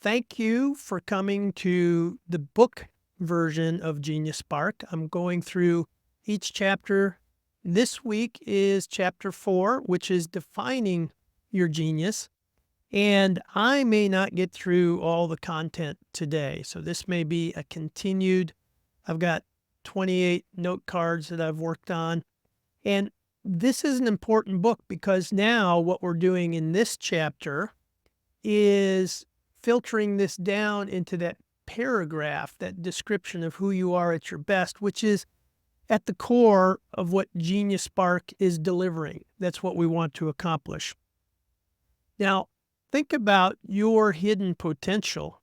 Thank you for coming to the book version of Genius Spark. I'm going through each chapter. This week is chapter 4, which is defining your genius. And I may not get through all the content today. So this may be a continued. I've got 28 note cards that I've worked on. And this is an important book because now what we're doing in this chapter is filtering this down into that paragraph, that description of who you are at your best, which is at the core of what Genius Spark is delivering. That's what we want to accomplish. Now, think about your hidden potential.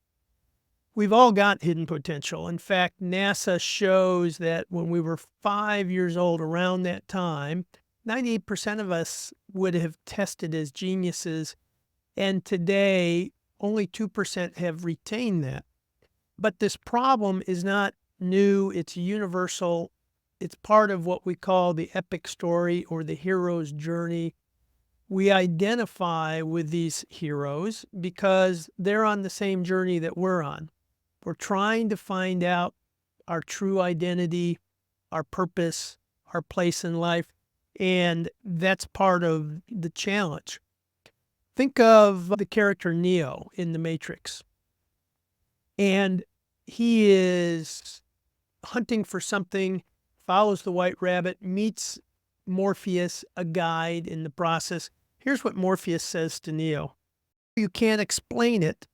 We've all got hidden potential. In fact, NASA shows that when we were 5 years old, around that time, 98% of us would have tested as geniuses. And today, only 2% have retained that. But this problem is not new. It's universal. It's part of what we call the epic story or the hero's journey. We identify with these heroes because they're on the same journey that we're on. We're trying to find out our true identity, our purpose, our place in life, and that's part of the challenge. Think of the character Neo in The Matrix. And he is hunting for something, follows the White Rabbit, meets Morpheus, a guide in the process. Here's what Morpheus says to Neo. You can't explain it,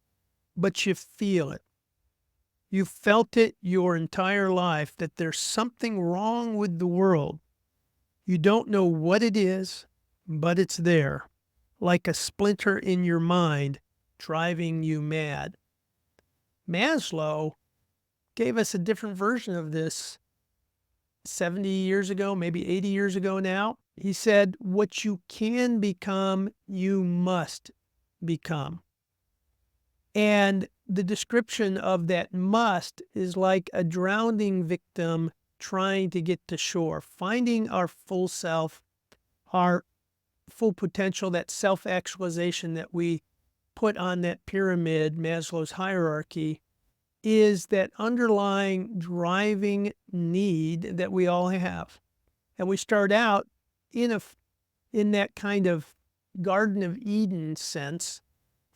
but you feel it. You've felt it your entire life that there's something wrong with the world. You don't know what it is, but it's there, like a splinter in your mind, driving you mad. Maslow gave us a different version of this 70 years ago, maybe 80 years ago now. He said, what you can become, you must become. And the description of that must is like a drowning victim trying to get to shore, finding our full self, our full potential, that self-actualization that we put on that pyramid, Maslow's hierarchy, is that underlying driving need that we all have. And we start out in that kind of Garden of Eden sense,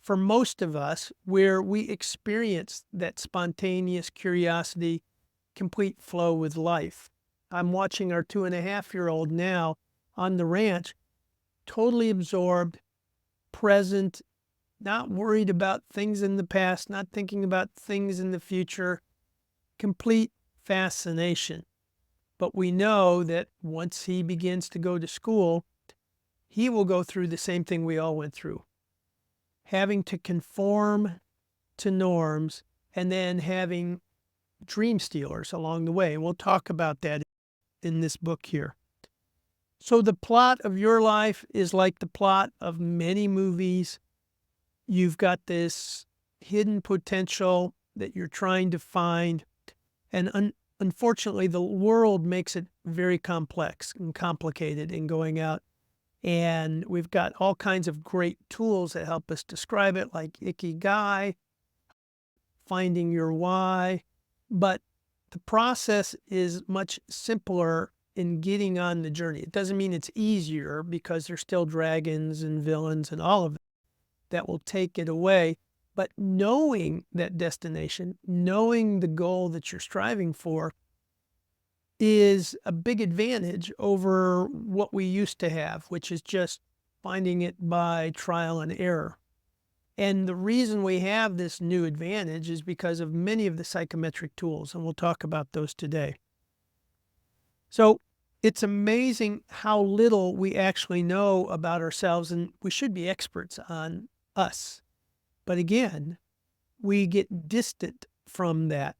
for most of us, where we experience that spontaneous curiosity, complete flow with life. I'm watching our 2.5-year-old now on the ranch, totally absorbed, present, not worried about things in the past, not thinking about things in the future, complete fascination. But we know that once he begins to go to school, he will go through the same thing we all went through. Having to conform to norms and then having dream stealers along the way. And we'll talk about that in this book here. So the plot of your life is like the plot of many movies. You've got this hidden potential that you're trying to find. And unfortunately, the world makes it very complex and complicated in going out. And we've got all kinds of great tools that help us describe it, like Ikigai, finding your why. But the process is much simpler in getting on the journey. It doesn't mean it's easier because there's still dragons and villains and all of it that will take it away. But knowing that destination, knowing the goal that you're striving for, is a big advantage over what we used to have, which is just finding it by trial and error. And the reason we have this new advantage is because of many of the psychometric tools, and we'll talk about those today. So it's amazing how little we actually know about ourselves, and we should be experts on us. But again, we get distant from that.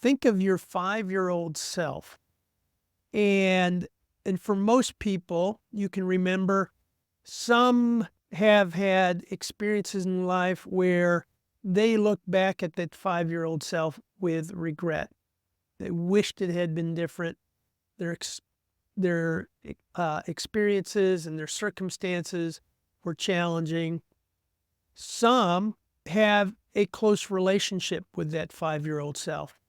Think of your 5-year-old self. And for most people, you can remember, some have had experiences in life where they look back at that 5-year-old self with regret. They wished it had been different. Their experiences and their circumstances were challenging. Some have a close relationship with that 5-year-old self.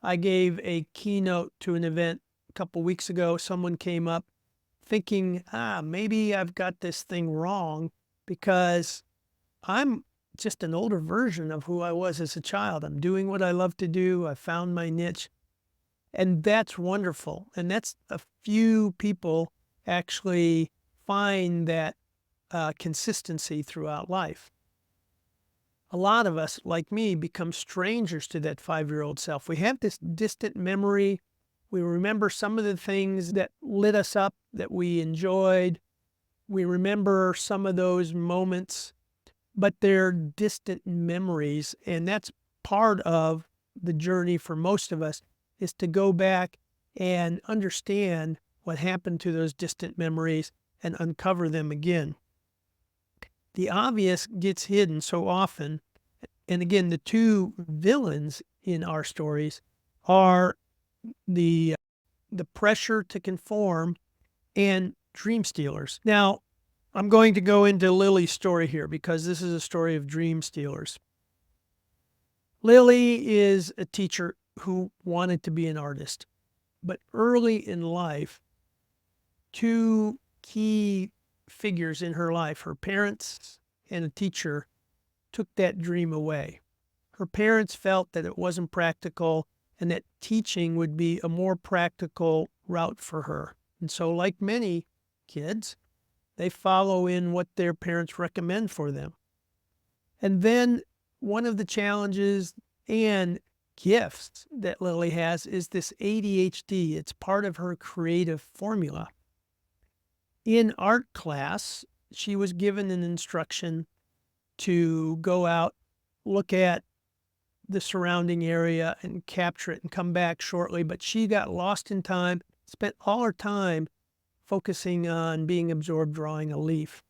I gave a keynote to an event a couple weeks ago. Someone came up thinking, maybe I've got this thing wrong because I'm just an older version of who I was as a child. I'm doing what I love to do. I found my niche. And that's wonderful. And that's a few people actually find that consistency throughout life. A lot of us, like me, become strangers to that 5-year-old self. We have this distant memory. We remember some of the things that lit us up, that we enjoyed. We remember some of those moments, but they're distant memories. And that's part of the journey for most of us, is to go back and understand what happened to those distant memories and uncover them again. The obvious gets hidden so often. And again, the two villains in our stories are the pressure to conform and dream stealers. Now, I'm going to go into Lily's story here because this is a story of dream stealers. Lily is a teacher who wanted to be an artist, but early in life, two key figures in her life, her parents and a teacher, took that dream away. Her parents felt that it wasn't practical and that teaching would be a more practical route for her. And so, like many kids, they follow in what their parents recommend for them. And then one of the challenges and gifts that Lily has is this ADHD. It's part of her creative formula. In art class, she was given an instruction to go out, look at the surrounding area and capture it and come back shortly. But she got lost in time, spent all her time focusing on being absorbed drawing a leaf.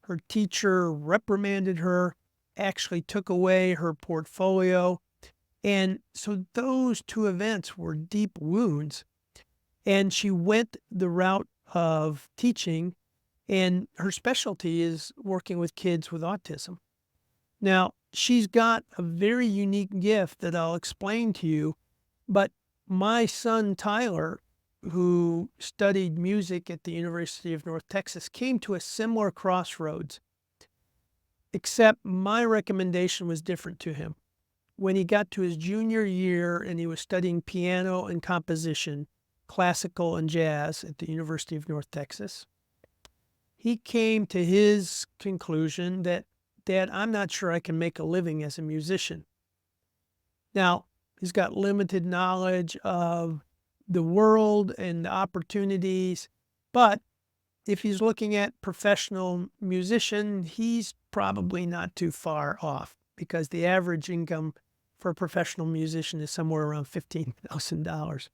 Her teacher reprimanded her, actually took away her portfolio. And so those two events were deep wounds. And she went the route of teaching, and her specialty is working with kids with autism. Now, she's got a very unique gift that I'll explain to you, but my son Tyler, who studied music at the University of North Texas, came to a similar crossroads, except my recommendation was different to him. When he got to his junior year and he was studying piano and composition, classical and jazz at the University of North Texas, he came to his conclusion that, Dad, I'm not sure I can make a living as a musician. Now, he's got limited knowledge of the world and the opportunities, but if he's looking at professional musician, he's probably not too far off because the average income for a professional musician is somewhere around $15,000.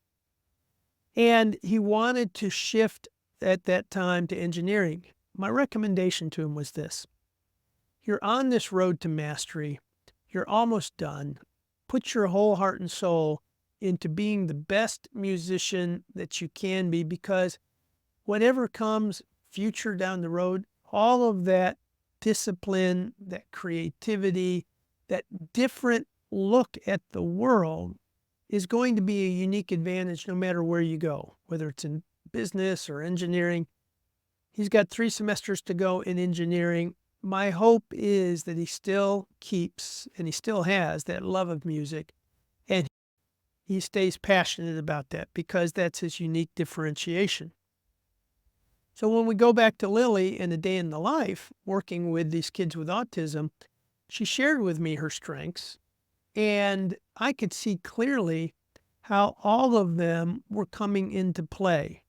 And he wanted to shift at that time to engineering. My recommendation to him was this: you're on this road to mastery. You're almost done. Put your whole heart and soul into being the best musician that you can be, because whatever comes future down the road, all of that discipline, that creativity, that different look at the world is going to be a unique advantage no matter where you go, whether it's in business or engineering. He's got 3 semesters to go in engineering. My hope is that he still keeps, and he still has, that love of music, and he stays passionate about that because that's his unique differentiation. So when we go back to Lily and a day in the life, working with these kids with autism, she shared with me her strengths, and I could see clearly how all of them were coming into play.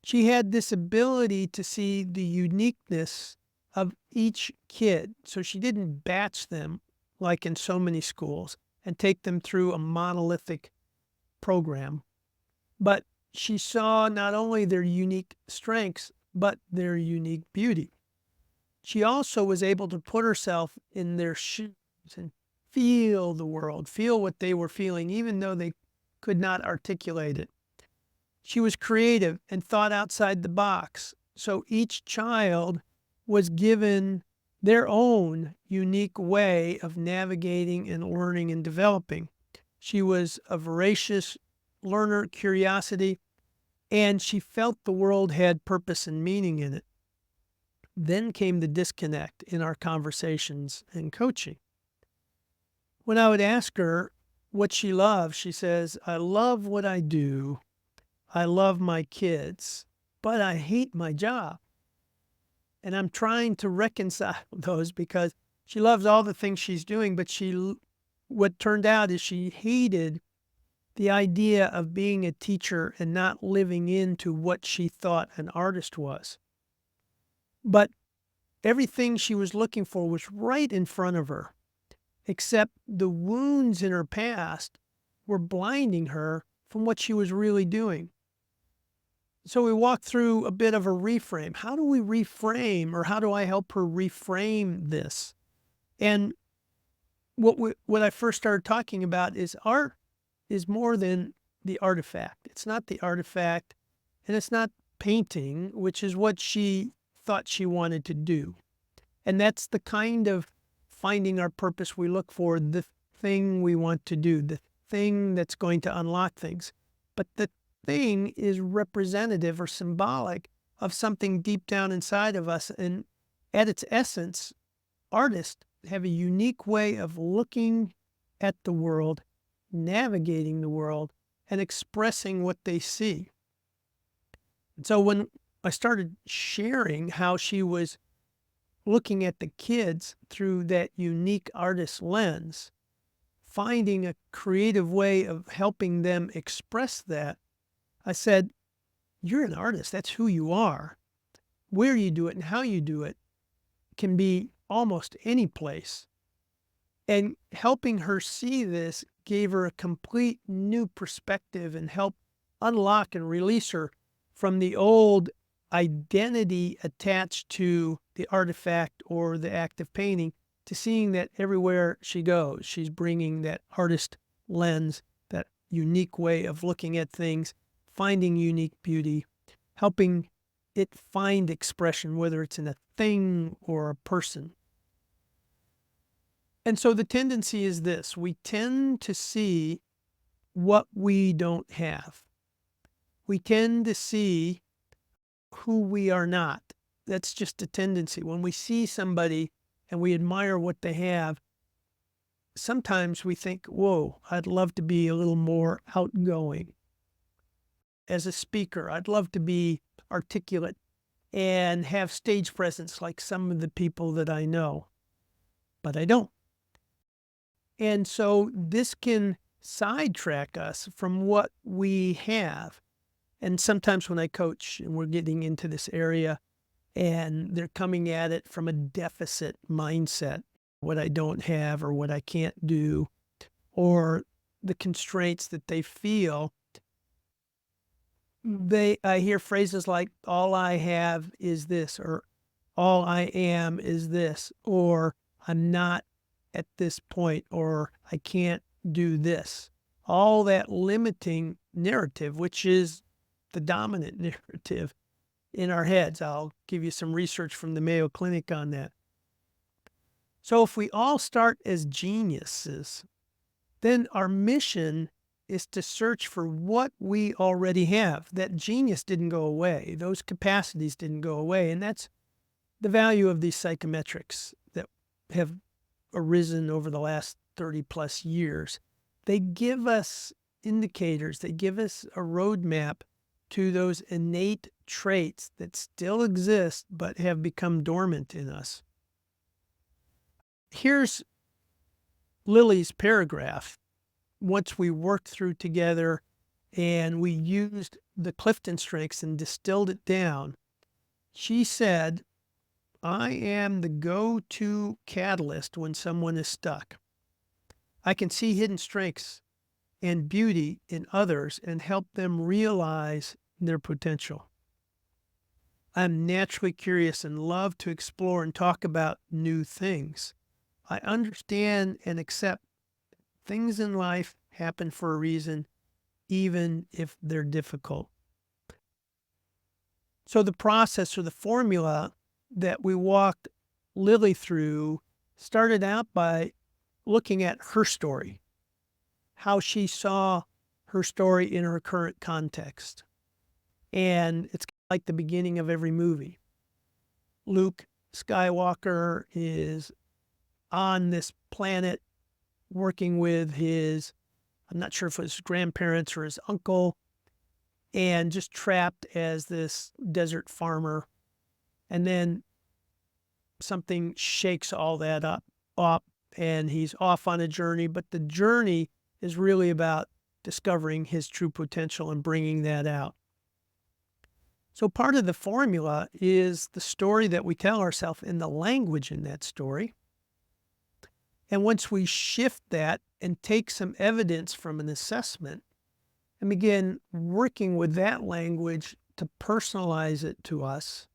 She had this ability to see the uniqueness of each kid. So she didn't batch them like in so many schools and take them through a monolithic program, but she saw not only their unique strengths, but their unique beauty. She also was able to put herself in their shoes and feel the world, feel what they were feeling, even though they could not articulate it. She was creative and thought outside the box. So each child was given their own unique way of navigating and learning and developing. She was a voracious learner, curiosity, and she felt the world had purpose and meaning in it. Then came the disconnect in our conversations and coaching. When I would ask her what she loved, she says, "I love what I do. I love my kids, but I hate my job." And I'm trying to reconcile those because she loves all the things she's doing, but what turned out is she hated the idea of being a teacher and not living into what she thought an artist was. But everything she was looking for was right in front of her, except the wounds in her past were blinding her from what she was really doing. So we walked through a bit of a reframe. How do we reframe, or how do I help her reframe this? And what I first started talking about is art is more than the artifact. It's not the artifact, and it's not painting, which is what she thought she wanted to do. And that's the kind of finding our purpose we look for, the thing we want to do, the thing that's going to unlock things. But the thing is representative or symbolic of something deep down inside of us. And at its essence, artists have a unique way of looking at the world, navigating the world, and expressing what they see. And so when I started sharing how she was looking at the kids through that unique artist lens, finding a creative way of helping them express that, I said, "You're an artist. That's who you are. Where you do it and how you do it can be almost any place." And helping her see this gave her a complete new perspective and helped unlock and release her from the old identity attached to the artifact or the act of painting, to seeing that everywhere she goes, she's bringing that artist lens, that unique way of looking at things, finding unique beauty, helping it find expression, whether it's in a thing or a person. And so the tendency is this: we tend to see what we don't have. We tend to see who we are not. That's just a tendency. When we see somebody and we admire what they have, sometimes we think, whoa, I'd love to be a little more outgoing. As a speaker, I'd love to be articulate and have stage presence like some of the people that I know, but I don't. And so this can sidetrack us from what we have. And sometimes when I coach and we're getting into this area and they're coming at it from a deficit mindset, what I don't have or what I can't do, or the constraints that they feel, I hear phrases like, "all I have is this," or "all I am is this," or "I'm not at this point," or "I can't do this." All that limiting narrative, which is the dominant narrative in our heads. I'll give you some research from the Mayo Clinic on that. So if we all start as geniuses, then our mission is to search for what we already have. That genius didn't go away. Those capacities didn't go away. And that's the value of these psychometrics that have arisen over the last 30 plus years. They give us indicators. They give us a roadmap to those innate traits that still exist but have become dormant in us. Here's Lily's paragraph. Once we worked through together and we used the Clifton Strengths and distilled it down, she said, "I am the go-to catalyst when someone is stuck. I can see hidden strengths and beauty in others and help them realize their potential. I'm naturally curious and love to explore and talk about new things. I understand and accept things in life happen for a reason, even if they're difficult." So the process or the formula that we walked Lily through started out by looking at her story, how she saw her story in her current context. And it's like the beginning of every movie. Luke Skywalker is on this planet working with his, I'm not sure if it was his grandparents or his uncle, and just trapped as this desert farmer. And then something shakes all that up, and he's off on a journey. But the journey is really about discovering his true potential and bringing that out. So part of the formula is the story that we tell ourselves and the language in that story. And once we shift that and take some evidence from an assessment and begin working with that language to personalize it to us,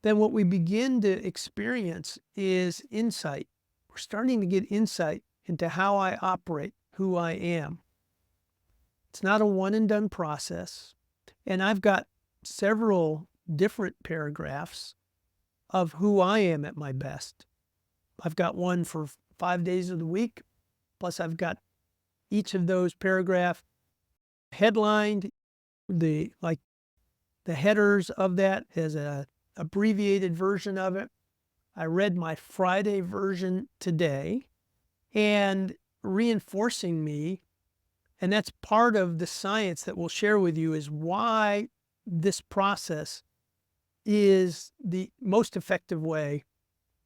then what we begin to experience is insight. We're starting to get insight into how I operate, who I am. It's not a one and done process. And I've got several different paragraphs of who I am at my best. I've got one for 5 days of the week, plus I've got each of those paragraphs headlined. The headers of that as a abbreviated version of it. I read my Friday version today, and reinforcing me, and that's part of the science that we'll share with you, is why this process is the most effective way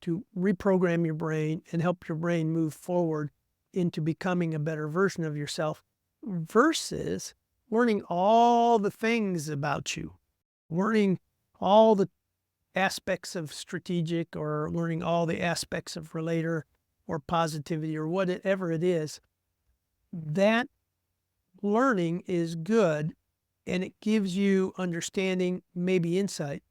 to reprogram your brain and help your brain move forward into becoming a better version of yourself, versus learning all the things about you, learning all the aspects of strategic, or learning all the aspects of relator or positivity or whatever it is. That learning is good, and it gives you understanding, maybe insight,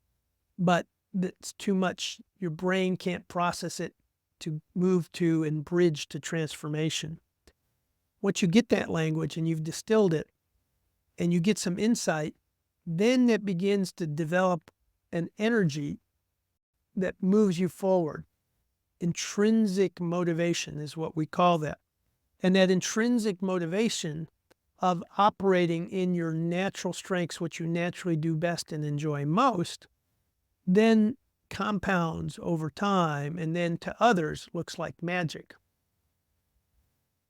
but that's too much. Your brain can't process it to move to and bridge to transformation. Once you get that language and you've distilled it and you get some insight, then it begins to develop an energy that moves you forward. Intrinsic motivation is what we call that. And that intrinsic motivation of operating in your natural strengths, what you naturally do best and enjoy most, then compounds over time, and then to others looks like magic.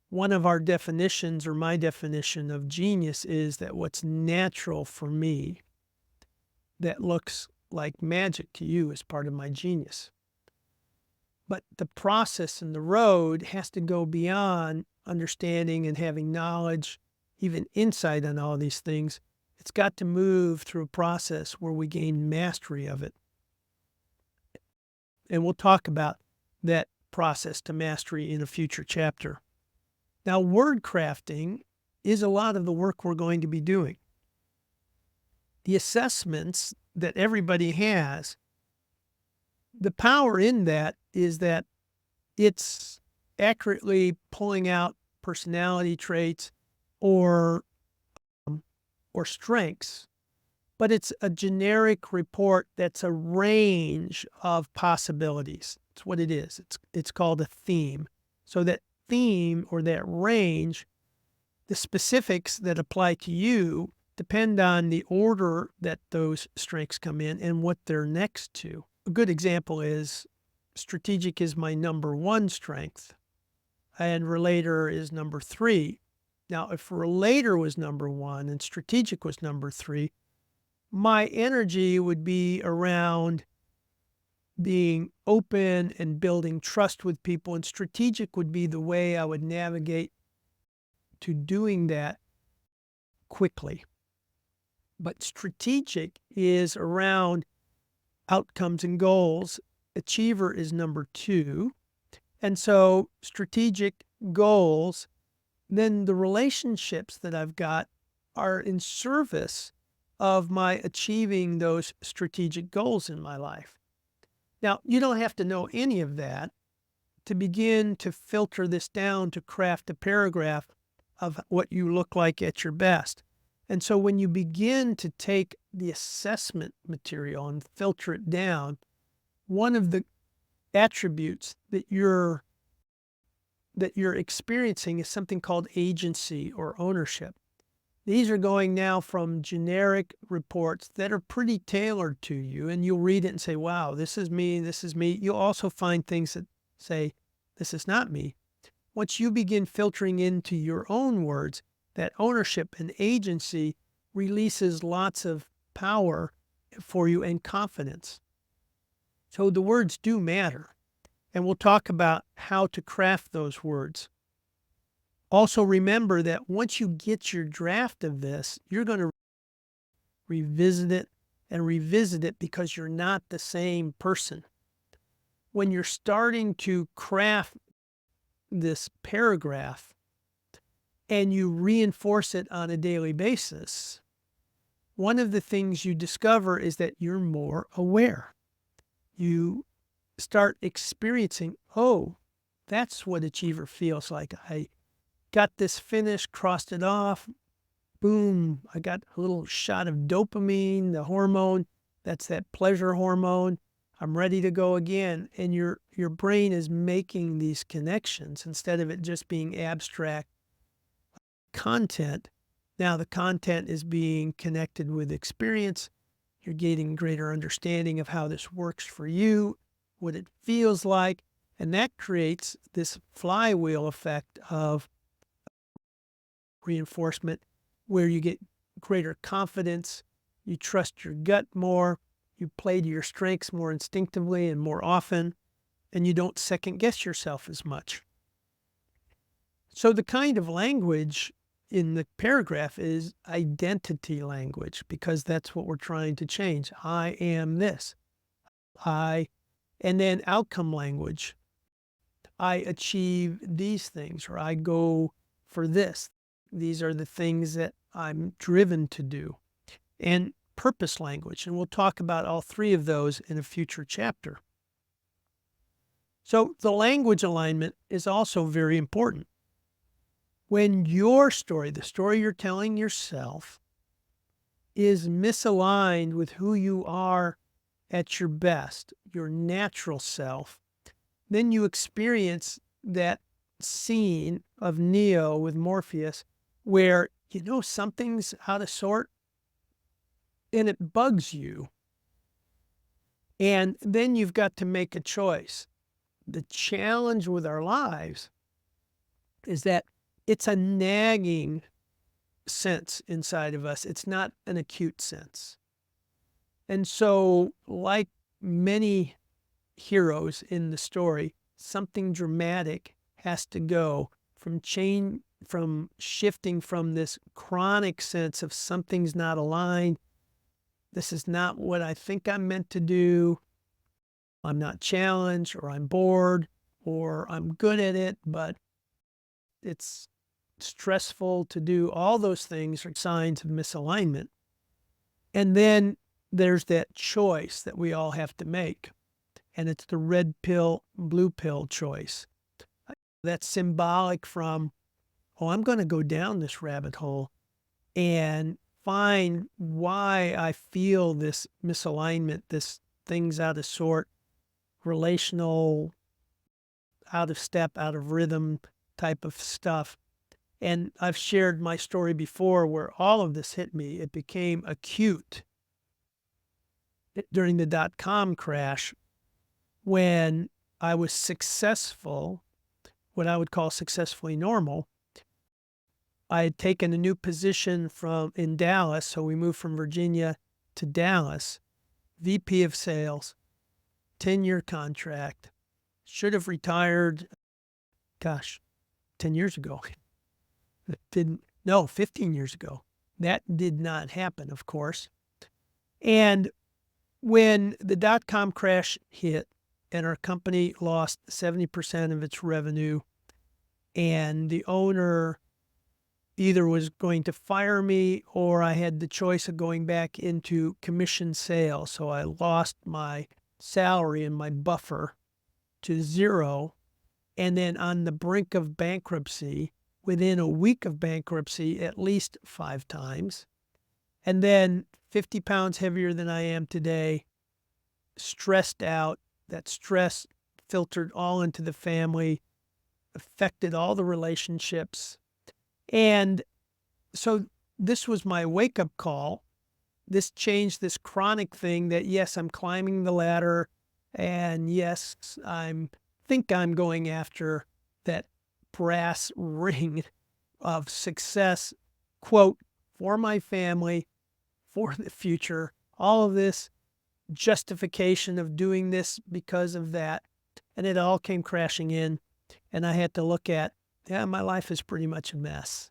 One of our definitions, or my definition of genius, is that what's natural for me that looks like magic to you is part of my genius. But the process and the road has to go beyond understanding and having knowledge, even insight on all these things. It's got to move through a process where we gain mastery of it. And we'll talk about that process to mastery in a future chapter. Now, word crafting is a lot of the work we're going to be doing. The assessments that everybody has, the power in that is that it's accurately pulling out personality traits or strengths, but it's a generic report that's a range of possibilities. It's what it is. It's called a theme. So that theme, or that range, the specifics that apply to you depend on the order that those strengths come in and what they're next to. A good example is strategic is my number 1 strength, and relator is number 3. Now, if relator was number 1 and strategic was number 3, my energy would be around being open and building trust with people, and strategic would be the way I would navigate to doing that quickly. But strategic is around outcomes and goals. Achiever is number 2. And so strategic goals, then the relationships that I've got are in service of my achieving those strategic goals in my life. Now, you don't have to know any of that to begin to filter this down to craft a paragraph of what you look like at your best. And so when you begin to take the assessment material and filter it down, one of the attributes that you're experiencing is something called agency or ownership. These are going now from generic reports that are pretty tailored to you, and you'll read it and say, wow, this is me, this is me. You'll also find things that say, this is not me. Once you begin filtering into your own words, that ownership and agency releases lots of power for you and confidence. So the words do matter, and we'll talk about how to craft those words. Also remember that once you get your draft of this, you're going to revisit it and revisit it because you're not the same person. When you're starting to craft this paragraph and you reinforce it on a daily basis, one of the things you discover is that you're more aware. You start experiencing, oh, that's what achiever feels like. I got this finished, crossed it off, boom, I got a little shot of dopamine, the hormone, that's that pleasure hormone. I'm ready to go again. And your brain is making these connections instead of it just being abstract content. Now the content is being connected with experience. You're getting greater understanding of how this works for you, what it feels like, and that creates this flywheel effect of reinforcement where you get greater confidence, you trust your gut more, you play to your strengths more instinctively and more often, and you don't second guess yourself as much. So the kind of language in the paragraph is identity language, because that's what we're trying to change. I am this. And then outcome language. I achieve these things, or I go for this. These are the things that I'm driven to do. And purpose language, and we'll talk about all three of those in a future chapter. So the language alignment is also very important. When your story, the story you're telling yourself, is misaligned with who you are at your best, your natural self, then you experience that scene of Neo with Morpheus where, something's out of sort and it bugs you. And then you've got to make a choice. The challenge with our lives is that it's a nagging sense inside of us. It's not an acute sense. And so, like many heroes in the story, something dramatic has to go from shifting from this chronic sense of something's not aligned. This is not what I think I'm meant to do. I'm not challenged, or I'm bored, or I'm good at it, but it's stressful to do. All those things are signs of misalignment. And then there's that choice that we all have to make. And it's the red pill, blue pill choice. That's symbolic from, I'm going to go down this rabbit hole and find why I feel this misalignment, this things out of sort, relational, out of step, out of rhythm type of stuff. And I've shared my story before where all of this hit me. It became acute during the dot-com crash when I was successful, what I would call successfully normal. I had taken a new position in Dallas, so we moved from Virginia to Dallas, VP of sales, 10-year contract, should have retired, 10 years ago. 15 years ago. That did not happen, of course. And when the dot-com crash hit and our company lost 70% of its revenue, and the owner either was going to fire me or I had the choice of going back into commission sales. So I lost my salary and my buffer to zero. And then on the brink of bankruptcy, within a week of bankruptcy, at least 5 times. And then 50 pounds heavier than I am today, stressed out. That stress filtered all into the family, affected all the relationships. And so this was my wake-up call. This changed this chronic thing that, yes, I'm climbing the ladder, and yes, think I'm going after that brass ring of success, quote, for my family, for the future, all of this justification of doing this because of that. And it all came crashing in. And I had to look at, yeah, my life is pretty much a mess.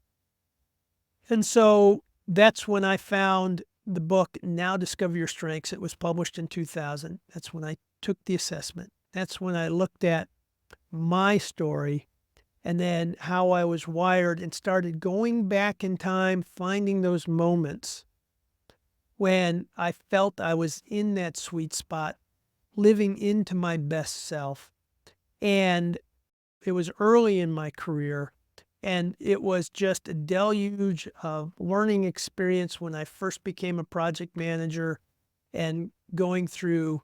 And so that's when I found the book, Now Discover Your Strengths. It was published in 2000. That's when I took the assessment. That's when I looked at my story and then how I was wired and started going back in time, finding those moments when I felt I was in that sweet spot, living into my best self. And it was early in my career, and it was just a deluge of learning experience when I first became a project manager and going through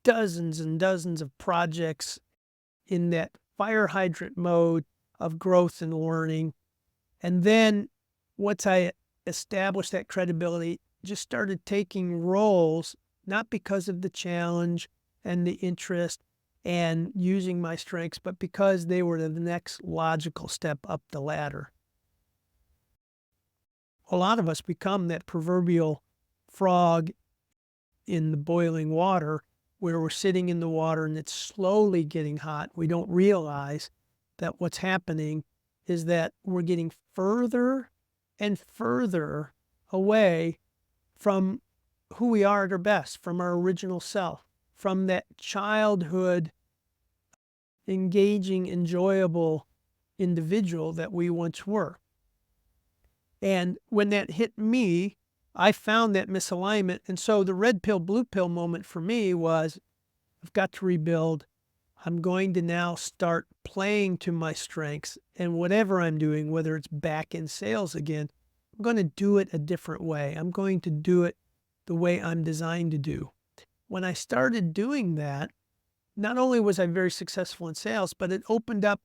dozens and dozens of projects in that fire hydrant mode of growth and learning. And then once I established that credibility, just started taking roles, not because of the challenge and the interest and using my strengths, but because they were the next logical step up the ladder. A lot of us become that proverbial frog in the boiling water where we're sitting in the water and it's slowly getting hot. We don't realize that what's happening is that we're getting further and further away from who we are at our best, from our original self, from that childhood, engaging, enjoyable individual that we once were. And when that hit me, I found that misalignment. And so the red pill, blue pill moment for me was, I've got to rebuild. I'm going to now start playing to my strengths. And whatever I'm doing, whether it's back in sales again, I'm going to do it a different way. I'm going to do it the way I'm designed to do. When I started doing that, not only was I very successful in sales, but it opened up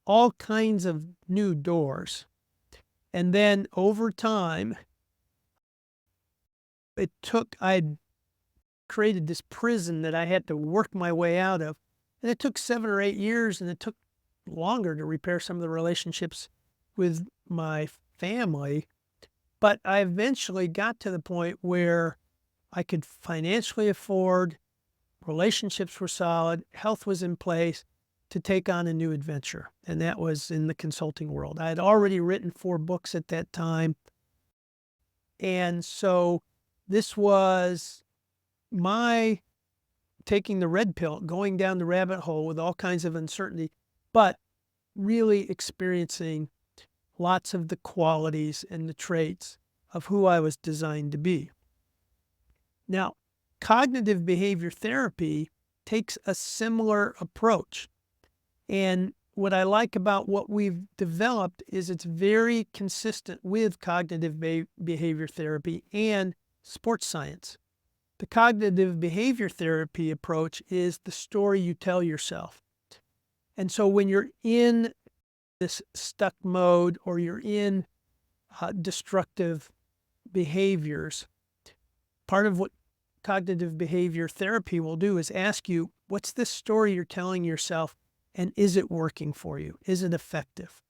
all kinds of new doors. And then over time, I'd created this prison that I had to work my way out of. And it took 7 or 8 years, and it took longer to repair some of the relationships with my family. But I eventually got to the point where I could financially afford, relationships were solid, health was in place to take on a new adventure. And that was in the consulting world. I had already written 4 books at that time. And so this was my taking the red pill, going down the rabbit hole with all kinds of uncertainty, but really experiencing lots of the qualities and the traits of who I was designed to be. Now, cognitive behavior therapy takes a similar approach. And what I like about what we've developed is it's very consistent with cognitive behavior therapy and sports science. The cognitive behavior therapy approach is the story you tell yourself. And so when you're in this stuck mode or you're in destructive behaviors, part of what cognitive behavior therapy will do is ask you, what's this story you're telling yourself, and is it working for you? Is it effective?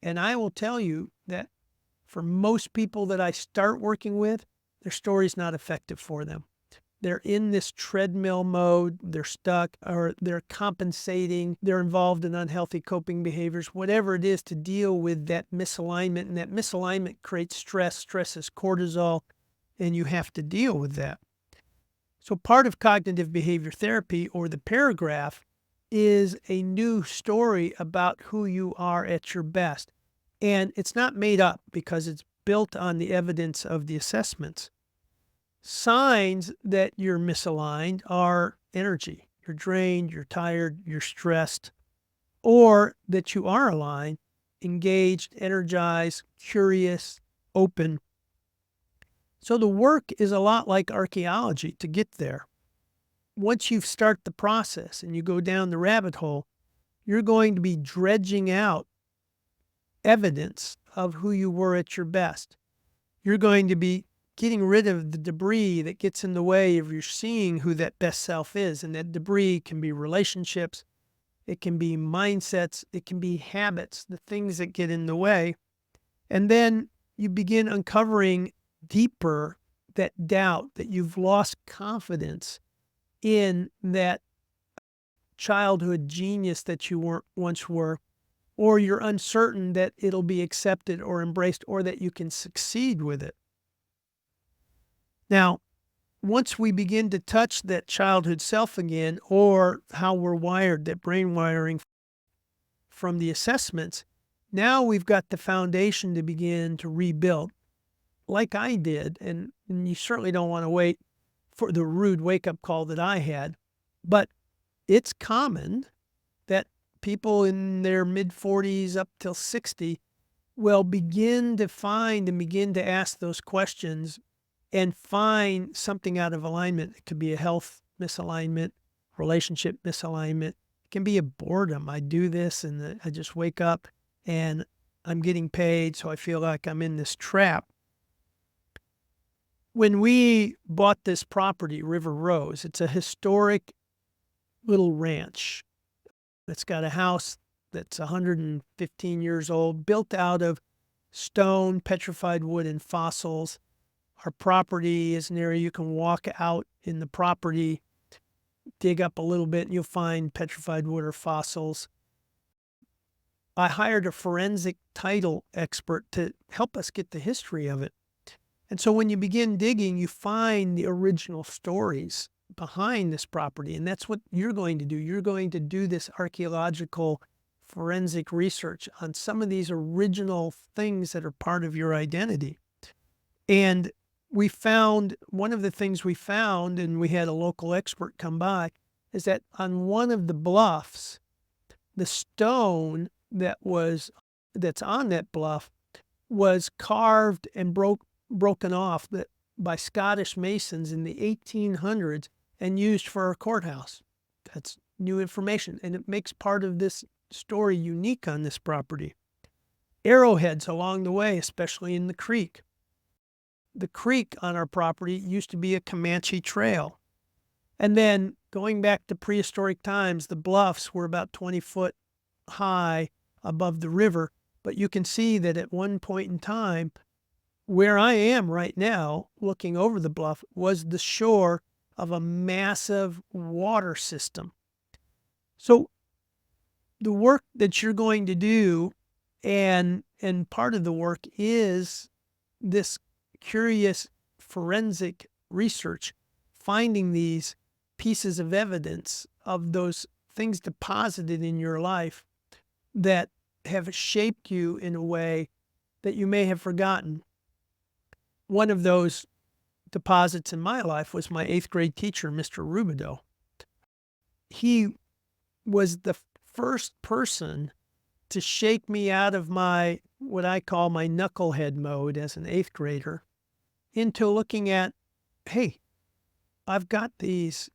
And I will tell you that for most people that I start working with, their story's not effective for them. They're in this treadmill mode, they're stuck, or they're compensating, they're involved in unhealthy coping behaviors, whatever it is to deal with that misalignment. And that misalignment creates stress. Stress is cortisol, and you have to deal with that. So part of cognitive behavior therapy, or the paragraph, is a new story about who you are at your best. And it's not made up because it's built on the evidence of the assessments. Signs that you're misaligned are energy. You're drained, you're tired, you're stressed, or that you are aligned, engaged, energized, curious, open. So the work is a lot like archaeology to get there. once you start the process and you go down the rabbit hole, you're going to be dredging out evidence of who you were at your best. You're going to be getting rid of the debris that gets in the way of your seeing who that best self is. And that debris can be relationships, it can be mindsets, it can be habits, the things that get in the way. And then you begin uncovering deeper that doubt that you've lost confidence in that childhood genius that you once were, or you're uncertain that it'll be accepted or embraced or that you can succeed with it. Now, once we begin to touch that childhood self again, or how we're wired, that brain wiring from the assessments, now we've got the foundation to begin to rebuild like I did. And you certainly don't want to wait for the rude wake-up call that I had. But it's common that people in their mid-40s up till 60 will begin to find and begin to ask those questions and find something out of alignment. It could be a health misalignment, relationship misalignment. It can be a boredom. I do this and I just wake up and I'm getting paid, so I feel like I'm in this trap. When we bought this property, River Rose, it's a historic little ranch. It's got a house that's 115 years old, built out of stone, petrified wood, and fossils. Our property is an area you can walk out in the property, dig up a little bit, and you'll find petrified wood or fossils. I hired a forensic title expert to help us get the history of it. And so when you begin digging, you find the original stories behind this property. And that's what you're going to do. You're going to do this archaeological forensic research on some of these original things that are part of your identity. And we found, one of the things we found, and we had a local expert come by, is that on one of the bluffs, the stone that's on that bluff was carved and broken off by Scottish masons in the 1800s and used for a courthouse. That's new information, and it makes part of this story unique on this property. Arrowheads along the way, especially in the creek. The creek on our property used to be a Comanche trail. And then going back to prehistoric times, the bluffs were about 20 foot high above the river. But you can see that at one point in time, where I am right now, looking over the bluff, was the shore of a massive water system. So the work that you're going to do, and part of the work is this curious forensic research, finding these pieces of evidence of those things deposited in your life that have shaped you in a way that you may have forgotten. One of those deposits in my life was my 8th grade teacher, Mr. Rubidoux. He was the first person to shake me out of my, what I call my knucklehead mode as an 8th grader, into looking at, hey, I've got these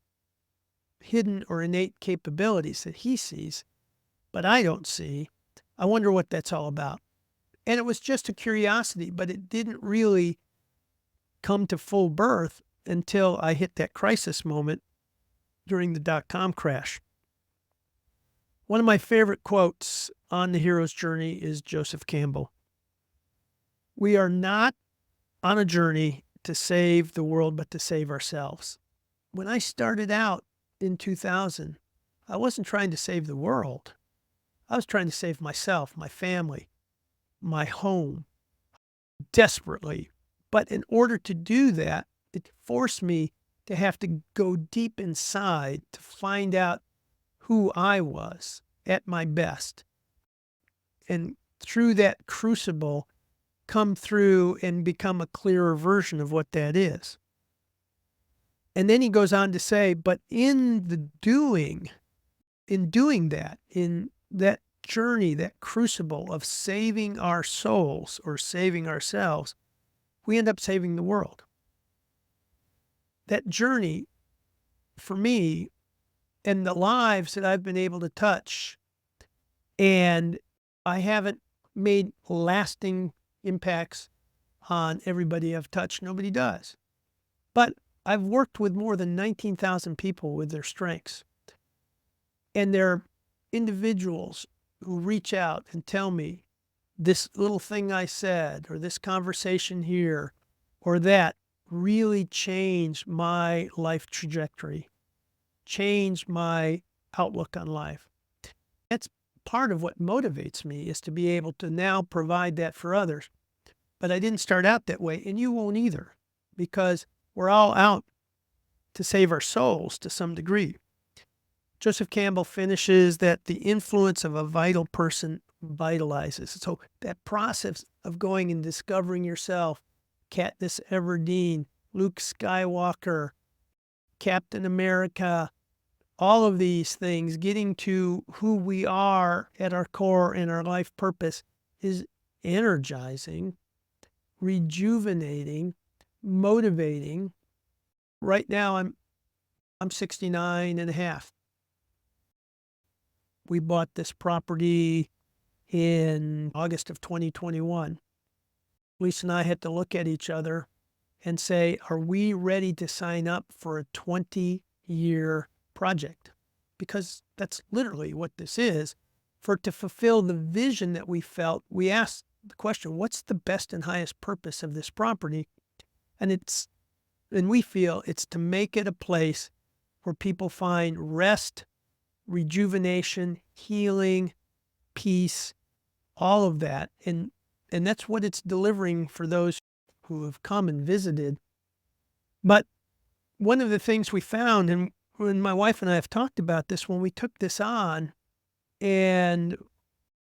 hidden or innate capabilities that he sees, but I don't see. I wonder what that's all about. And it was just a curiosity, but it didn't really come to full birth until I hit that crisis moment during the dot-com crash. One of my favorite quotes on the hero's journey is Joseph Campbell. We are not on a journey to save the world, but to save ourselves. When I started out in 2000, I wasn't trying to save the world. I was trying to save myself, my family, my home, desperately. But in order to do that, it forced me to have to go deep inside to find out who I was at my best. And through that crucible, come through and become a clearer version of what that is. And then he goes on to say, but in doing that, in that journey, that crucible of saving our souls or saving ourselves, we end up saving the world. That journey for me and the lives that I've been able to touch. And I haven't made lasting impacts on everybody I've touched. Nobody does. But I've worked with more than 19,000 people with their strengths. And they're individuals who reach out and tell me this little thing I said, or this conversation here, or that really changed my life trajectory, changed my outlook on life. That's part of what motivates me, is to be able to now provide that for others. But I didn't start out that way, and you won't either, because we're all out to save our souls to some degree. Joseph Campbell finishes that the influence of a vital person vitalizes. So that process of going and discovering yourself, Katniss Everdeen, Luke Skywalker, Captain America, all of these things, getting to who we are at our core and our life purpose, is energizing, rejuvenating, motivating. Right now, I'm 69 and a half. We bought this property in August of 2021. Lisa and I had to look at each other and say, are we ready to sign up for a 20-year project? Because that's literally what this is. For it to fulfill the vision that we felt, we asked the question, what's the best and highest purpose of this property? And we feel it's to make it a place where people find rest, rejuvenation, healing, peace, all of that. And that's what it's delivering for those who have come and visited. But one of the things we found, and when my wife and I have talked about this, when we took this on, and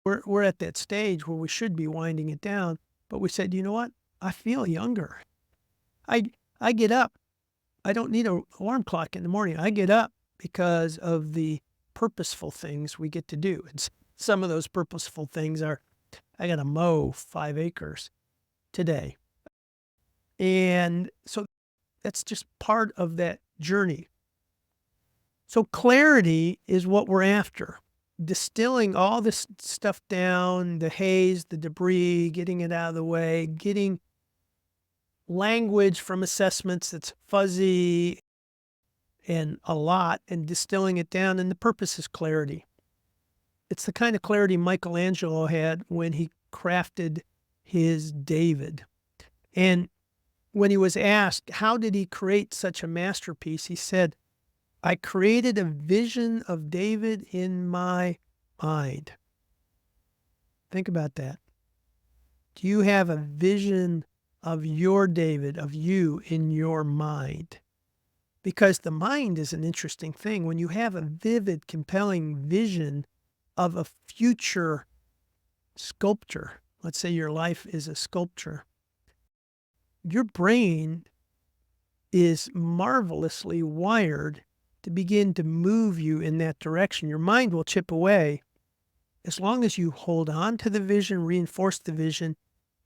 we're at that stage where we should be winding it down, but we said, you know what? I feel younger. I get up. I don't need an alarm clock in the morning. I get up because of the purposeful things we get to do. And some of those purposeful things are, I got to mow 5 acres today. And so that's just part of that journey. So clarity is what we're after. Distilling all this stuff down, the haze, the debris, getting it out of the way, getting language from assessments that's fuzzy and a lot, and distilling it down. And the purpose is clarity. It's the kind of clarity Michelangelo had when he crafted his David. And when he was asked, how did he create such a masterpiece? He said, I created a vision of David in my mind. Think about that. Do you have a vision of your David, of you in your mind? Because the mind is an interesting thing. When you have a vivid, compelling vision of a future sculpture, let's say your life is a sculpture, your brain is marvelously wired to begin to move you in that direction. Your mind will chip away as long as you hold on to the vision, reinforce the vision,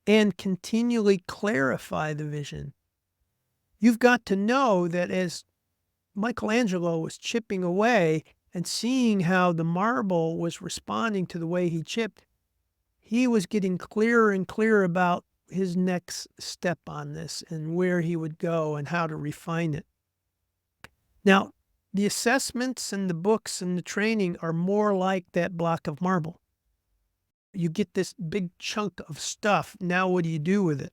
and continually clarify the vision. You've got to know that as Michelangelo was chipping away and seeing how the marble was responding to the way he chipped, he was getting clearer and clearer about his next step on this and where he would go and how to refine it. Now, the assessments and the books and the training are more like that block of marble. You get this big chunk of stuff. Now what do you do with it?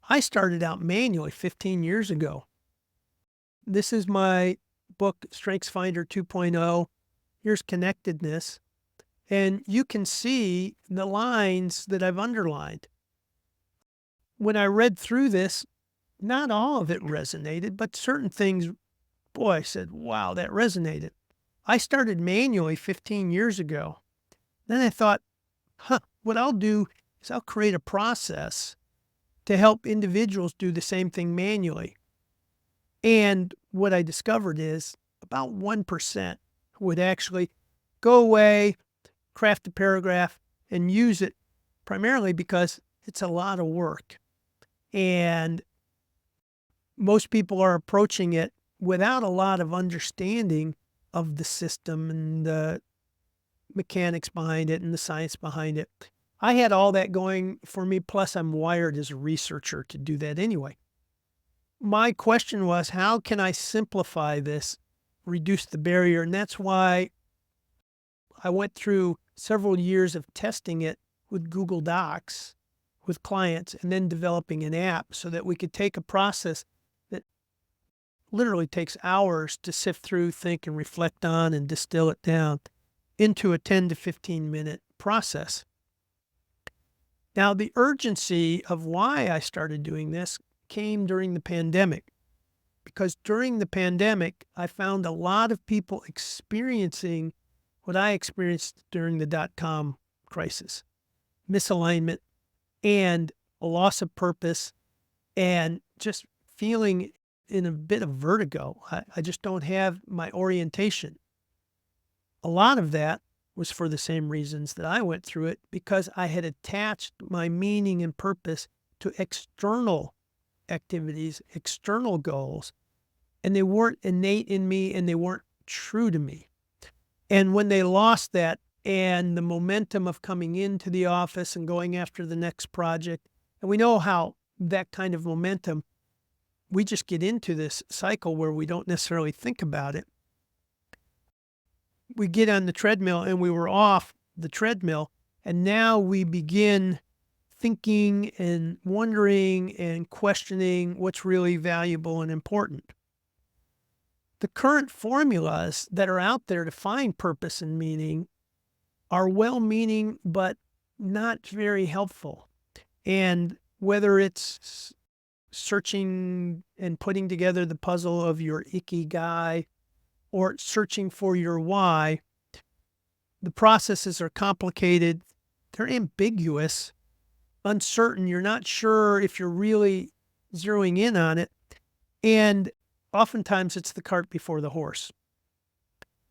I started out manually 15 years ago. This is my book, StrengthsFinder 2.0. Here's connectedness. And you can see the lines that I've underlined. When I read through this, not all of it resonated, but certain things, boy, I said, wow, that resonated. I started manually 15 years ago. Then I thought, what I'll do is I'll create a process to help individuals do the same thing manually. And what I discovered is about 1% would actually go away, craft a paragraph, and use it primarily because it's a lot of work. And most people are approaching it without a lot of understanding of the system and the mechanics behind it and the science behind it. I had all that going for me, plus I'm wired as a researcher to do that anyway. My question was, how can I simplify this, reduce the barrier? And that's why I went through several years of testing it with Google Docs with clients and then developing an app so that we could take a process that literally takes hours to sift through, think, and reflect on and distill it down into a 10 to 15 minute process. Now, the urgency of why I started doing this came during the pandemic, because during the pandemic, I found a lot of people experiencing what I experienced during the dot-com crisis: misalignment and a loss of purpose and just feeling in a bit of vertigo. I just don't have my orientation. A lot of that was for the same reasons that I went through it, because I had attached my meaning and purpose to external activities, external goals, and they weren't innate in me and they weren't true to me. And when they lost that and the momentum of coming into the office and going after the next project, and we know how that kind of momentum, we just get into this cycle where we don't necessarily think about it. We get on the treadmill and we were off the treadmill, and now we begin thinking and wondering and questioning what's really valuable and important. The current formulas that are out there to find purpose and meaning are well-meaning but not very helpful. And whether it's searching and putting together the puzzle of your ikigai or searching for your why, the processes are complicated, they're ambiguous, uncertain, you're not sure if you're really zeroing in on it, and oftentimes it's the cart before the horse.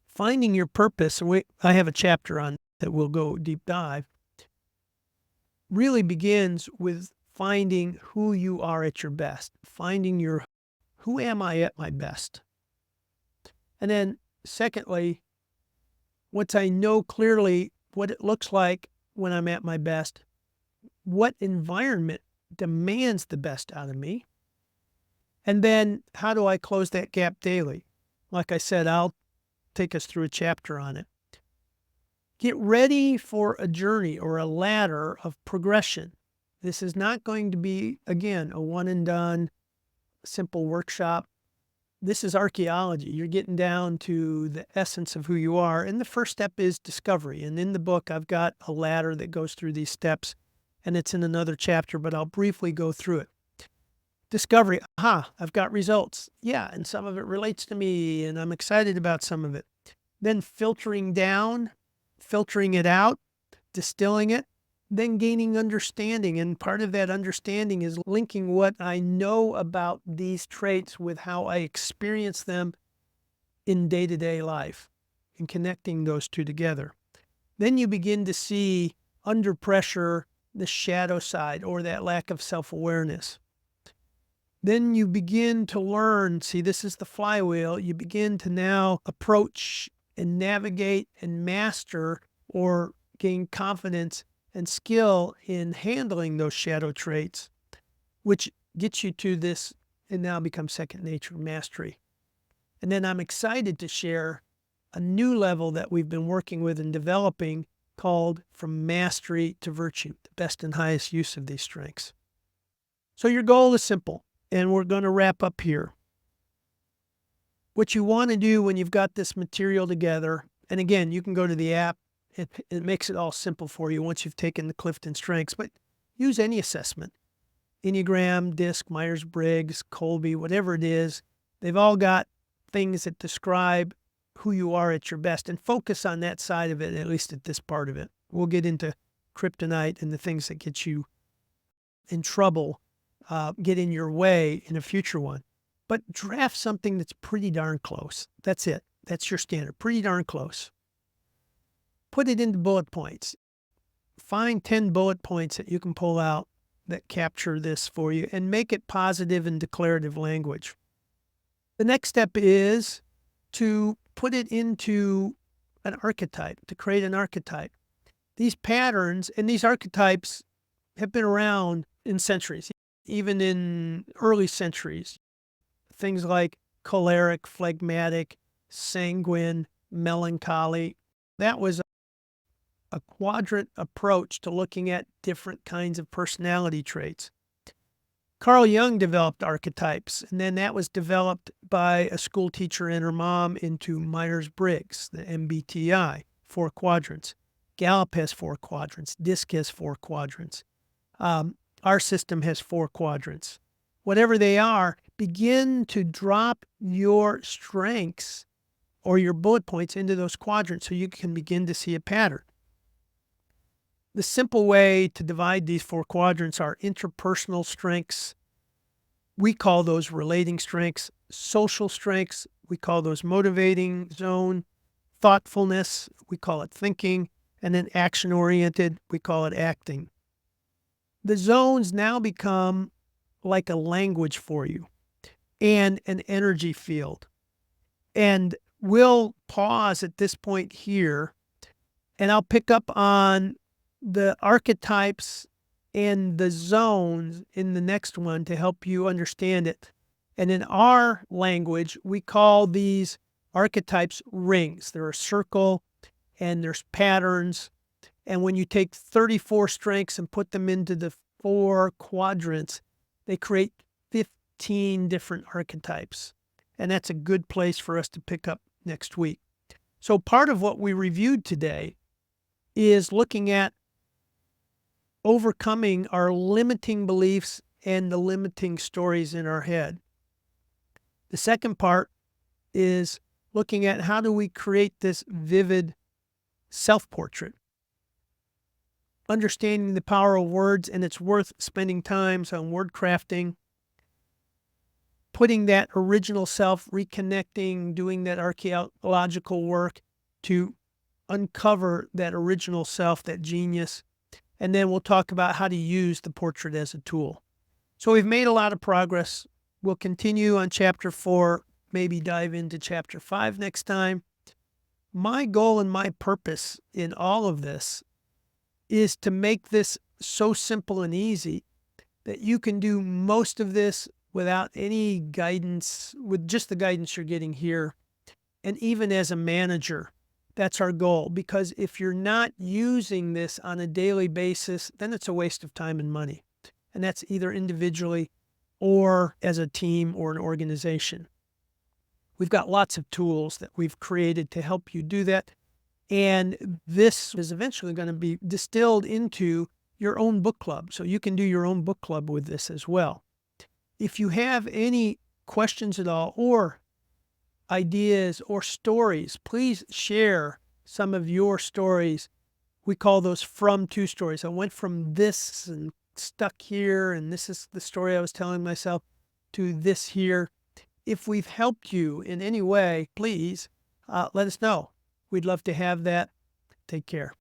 Finding your purpose, and I have a chapter on that we'll go deep dive, really begins with finding who you are at your best, finding your, who am I at my best? And then secondly, once I know clearly what it looks like when I'm at my best, what environment demands the best out of me? And then how do I close that gap daily? Like I said, I'll take us through a chapter on it. Get ready for a journey or a ladder of progression. This is not going to be, again, a one and done simple workshop. This is archaeology. You're getting down to the essence of who you are. And the first step is discovery. And in the book, I've got a ladder that goes through these steps, and it's in another chapter, but I'll briefly go through it. Discovery. Aha, I've got results. Yeah, and some of it relates to me, and I'm excited about some of it. Then filtering down, filtering it out, distilling it, then gaining understanding. And part of that understanding is linking what I know about these traits with how I experience them in day-to-day life and connecting those two together. Then you begin to see under pressure the shadow side or that lack of self-awareness. Then you begin to learn, see, this is the flywheel. You begin to now approach and navigate and master or gain confidence and skill in handling those shadow traits, which gets you to this and now becomes second nature mastery. And then I'm excited to share a new level that we've been working with and developing called From Mastery to Virtue, the best and highest use of these strengths. So your goal is simple, and we're going to wrap up here. What you want to do when you've got this material together, and again, you can go to the app. It makes it all simple for you once you've taken the Clifton Strengths, but use any assessment. Enneagram, DISC, Myers-Briggs, Kolbe, whatever it is, they've all got things that describe who you are at your best, and focus on that side of it, at least at this part of it. We'll get into kryptonite and the things that get you in trouble, get in your way in a future one. But draft something that's pretty darn close. That's it. That's your standard. Pretty darn close. Put it into bullet points. Find 10 bullet points that you can pull out that capture this for you and make it positive and declarative language. The next step is to put it into an archetype, to create an archetype. These patterns and these archetypes have been around in centuries, even in early centuries. Things like choleric, phlegmatic, sanguine, melancholy. That was a quadrant approach to looking at different kinds of personality traits. Carl Jung developed archetypes, and then that was developed by a school teacher and her mom into Myers-Briggs, the MBTI, 4 quadrants. Gallup has 4 quadrants. DISC has 4 quadrants. Our system has 4 quadrants. Whatever they are, begin to drop your strengths or your bullet points into those quadrants so you can begin to see a pattern. The simple way to divide these 4 quadrants are interpersonal strengths. We call those relating strengths. Social strengths, we call those motivating zone. Thoughtfulness, we call it thinking. And then action-oriented, we call it acting. The zones now become like a language for you and an energy field. And we'll pause at this point here, and I'll pick up on the archetypes and the zones in the next one to help you understand it. And in our language, we call these archetypes rings. They're a circle and there's patterns. And when you take 34 strengths and put them into the 4 quadrants, they create 15 different archetypes. And that's a good place for us to pick up next week. So part of what we reviewed today is looking at overcoming our limiting beliefs and the limiting stories in our head. The second part is looking at how do we create this vivid self-portrait. Understanding the power of words, and it's worth spending time on word crafting, putting that original self, reconnecting, doing that archaeological work to uncover that original self, that genius. And then we'll talk about how to use the portrait as a tool. So we've made a lot of progress. We'll continue on chapter 4, maybe dive into chapter 5 next time. My goal and my purpose in all of this is to make this so simple and easy that you can do most of this without any guidance, with just the guidance you're getting here. And even as a manager, that's our goal, because if you're not using this on a daily basis, then it's a waste of time and money. And that's either individually or as a team or an organization. We've got lots of tools that we've created to help you do that. And this is eventually going to be distilled into your own book club. So you can do your own book club with this as well. If you have any questions at all or ideas or stories, please share some of your stories. We call those from to stories. I went from this and stuck here, and this is the story I was telling myself, to this here. If we've helped you in any way, please let us know. We'd love to have that. Take care.